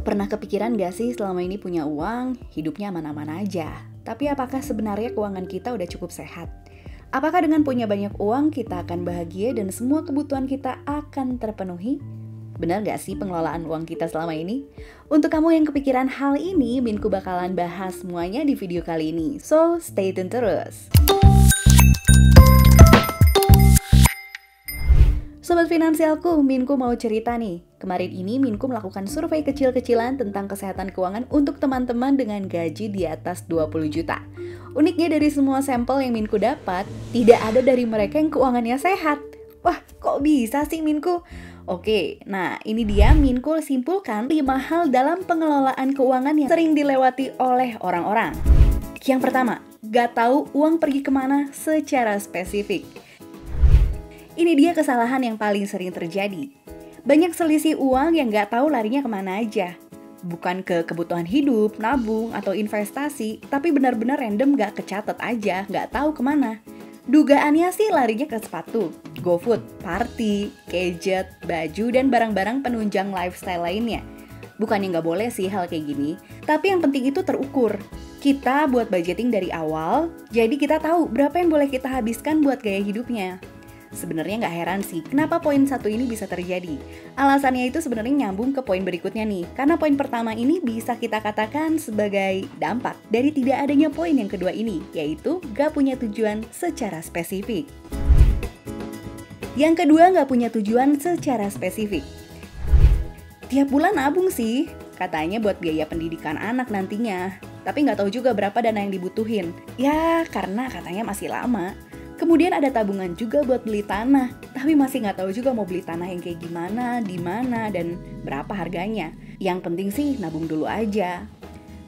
Pernah kepikiran gak sih selama ini punya uang, hidupnya aman-aman aja? Tapi apakah sebenarnya keuangan kita udah cukup sehat? Apakah dengan punya banyak uang kita akan bahagia dan semua kebutuhan kita akan terpenuhi? Benar gak sih pengelolaan uang kita selama ini? Untuk kamu yang kepikiran hal ini, Minku bakalan bahas semuanya di video kali ini. So, stay tune terus! Sobat Finansialku, Minku mau cerita nih. Kemarin ini Minku melakukan survei kecil-kecilan tentang kesehatan keuangan untuk teman-teman dengan gaji di atas 20 juta. Uniknya dari semua sampel yang Minku dapat, tidak ada dari mereka yang keuangannya sehat. Wah, kok bisa sih Minku? Oke, nah ini dia Minku simpulkan 5 hal dalam pengelolaan keuangan yang sering dilewati oleh orang-orang. Yang pertama, gak tahu uang pergi kemana secara spesifik. Ini dia kesalahan yang paling sering terjadi. Banyak selisih uang yang gak tahu larinya kemana aja. Bukan ke kebutuhan hidup, nabung, atau investasi, tapi benar-benar random gak kecatat aja, gak tahu kemana. Dugaannya sih larinya ke sepatu, GoFood, party, gadget, baju, dan barang-barang penunjang lifestyle lainnya. Bukannya gak boleh sih hal kayak gini, tapi yang penting itu terukur. Kita buat budgeting dari awal, jadi kita tahu berapa yang boleh kita habiskan buat gaya hidupnya. Sebenarnya nggak heran sih, kenapa poin satu ini bisa terjadi. Alasannya itu sebenarnya nyambung ke poin berikutnya nih. Karena poin pertama ini bisa kita katakan sebagai dampak dari tidak adanya poin yang kedua ini, yaitu nggak punya tujuan secara spesifik. Yang kedua, nggak punya tujuan secara spesifik. Tiap bulan nabung sih, katanya buat biaya pendidikan anak nantinya. Tapi nggak tahu juga berapa dana yang dibutuhin. Ya, karena katanya masih lama. Kemudian ada tabungan juga buat beli tanah, tapi masih nggak tahu juga mau beli tanah yang kayak gimana, di mana, dan berapa harganya. Yang penting sih nabung dulu aja.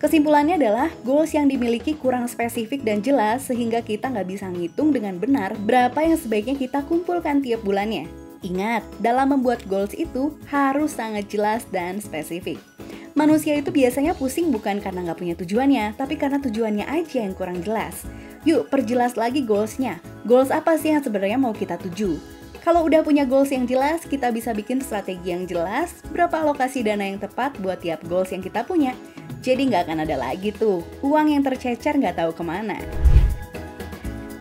Kesimpulannya adalah goals yang dimiliki kurang spesifik dan jelas sehingga kita nggak bisa ngitung dengan benar berapa yang sebaiknya kita kumpulkan tiap bulannya. Ingat, dalam membuat goals itu harus sangat jelas dan spesifik. Manusia itu biasanya pusing bukan karena nggak punya tujuannya, tapi karena tujuannya aja yang kurang jelas. Yuk, perjelas lagi goalsnya. Goals apa sih yang sebenarnya mau kita tuju? Kalau udah punya goals yang jelas, kita bisa bikin strategi yang jelas, berapa alokasi dana yang tepat buat tiap goals yang kita punya. Jadi nggak akan ada lagi tuh, uang yang tercecer nggak tahu kemana.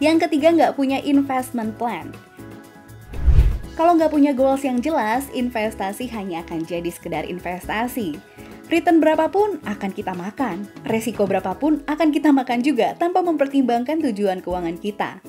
Yang ketiga, nggak punya investment plan. Kalau nggak punya goals yang jelas, investasi hanya akan jadi sekedar investasi. Return berapapun akan kita makan, resiko berapapun akan kita makan juga tanpa mempertimbangkan tujuan keuangan kita.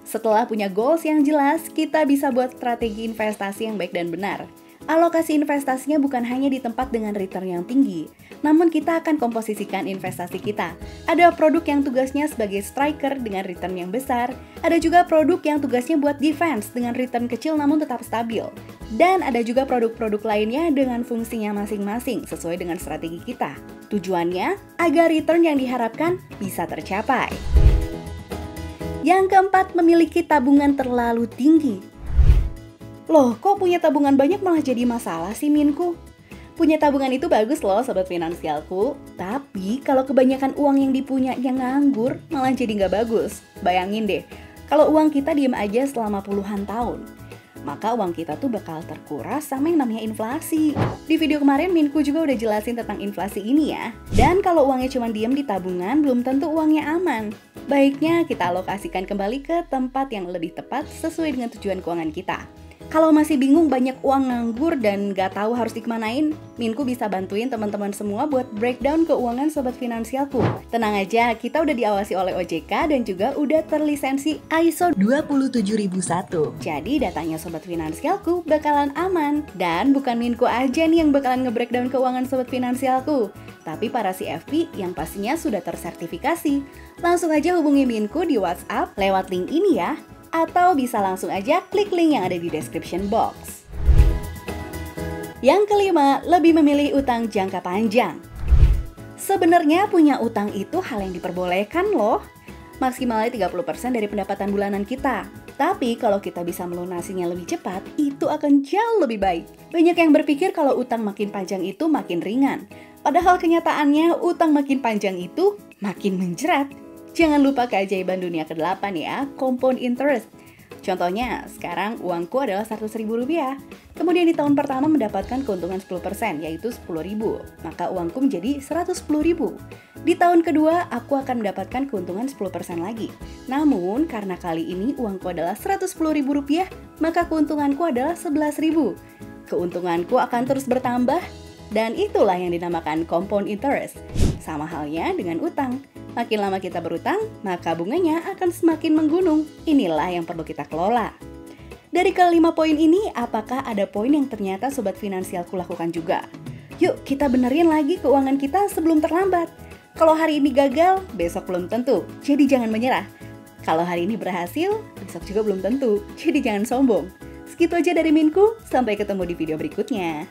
Setelah punya goals yang jelas, kita bisa buat strategi investasi yang baik dan benar. Alokasi investasinya bukan hanya di tempat dengan return yang tinggi, namun kita akan komposisikan investasi kita. Ada produk yang tugasnya sebagai striker dengan return yang besar, ada juga produk yang tugasnya buat defense dengan return kecil namun tetap stabil. Dan ada juga produk-produk lainnya dengan fungsinya masing-masing sesuai dengan strategi kita. Tujuannya agar return yang diharapkan bisa tercapai. Yang keempat, memiliki tabungan terlalu tinggi. Loh, kok punya tabungan banyak malah jadi masalah sih Minku? Punya tabungan itu bagus loh Sobat Finansialku, tapi kalau kebanyakan uang yang dipunyanya nganggur malah jadi nggak bagus. Bayangin deh, kalau uang kita diem aja selama puluhan tahun, maka uang kita tuh bakal terkuras sama yang namanya inflasi. Di video kemarin Minku juga udah jelasin tentang inflasi ini ya. Dan kalau uangnya cuma diem di tabungan, belum tentu uangnya aman. Baiknya kita alokasikan kembali ke tempat yang lebih tepat sesuai dengan tujuan keuangan kita. Kalau masih bingung banyak uang nganggur dan gak tahu harus dikemanain, Minku bisa bantuin teman-teman semua buat breakdown keuangan Sobat Finansialku. Tenang aja, kita udah diawasi oleh OJK dan juga udah terlisensi ISO 27001. Jadi datanya Sobat Finansialku bakalan aman. Dan bukan Minku aja nih yang bakalan nge-breakdown keuangan Sobat Finansialku, tapi para CFP yang pastinya sudah tersertifikasi. Langsung aja hubungi Minku di WhatsApp lewat link ini ya. Atau bisa langsung aja klik link yang ada di description box. Yang kelima, lebih memilih utang jangka panjang. Sebenarnya punya utang itu hal yang diperbolehkan loh. Maksimalnya 30% dari pendapatan bulanan kita. Tapi kalau kita bisa melunasinya lebih cepat, itu akan jauh lebih baik. Banyak yang berpikir kalau utang makin panjang itu makin ringan. Padahal kenyataannya utang makin panjang itu makin menjerat. Jangan lupa keajaiban dunia ke-8 ya, compound interest. Contohnya, sekarang uangku adalah Rp100.000. Kemudian di tahun pertama mendapatkan keuntungan 10%, yaitu Rp10.000. Maka uangku menjadi Rp110.000. Di tahun kedua, aku akan mendapatkan keuntungan 10% lagi. Namun, karena kali ini uangku adalah Rp110.000, maka keuntunganku adalah Rp11.000. Keuntunganku akan terus bertambah, dan itulah yang dinamakan compound interest. Sama halnya dengan utang. Makin lama kita berutang, maka bunganya akan semakin menggunung. Inilah yang perlu kita kelola. Dari ke-5 poin ini, apakah ada poin yang ternyata Sobat Finansialku lakukan juga? Yuk, kita benerin lagi keuangan kita sebelum terlambat. Kalau hari ini gagal, besok belum tentu. Jadi jangan menyerah. Kalau hari ini berhasil, besok juga belum tentu. Jadi jangan sombong. Segitu aja dari Minku, sampai ketemu di video berikutnya.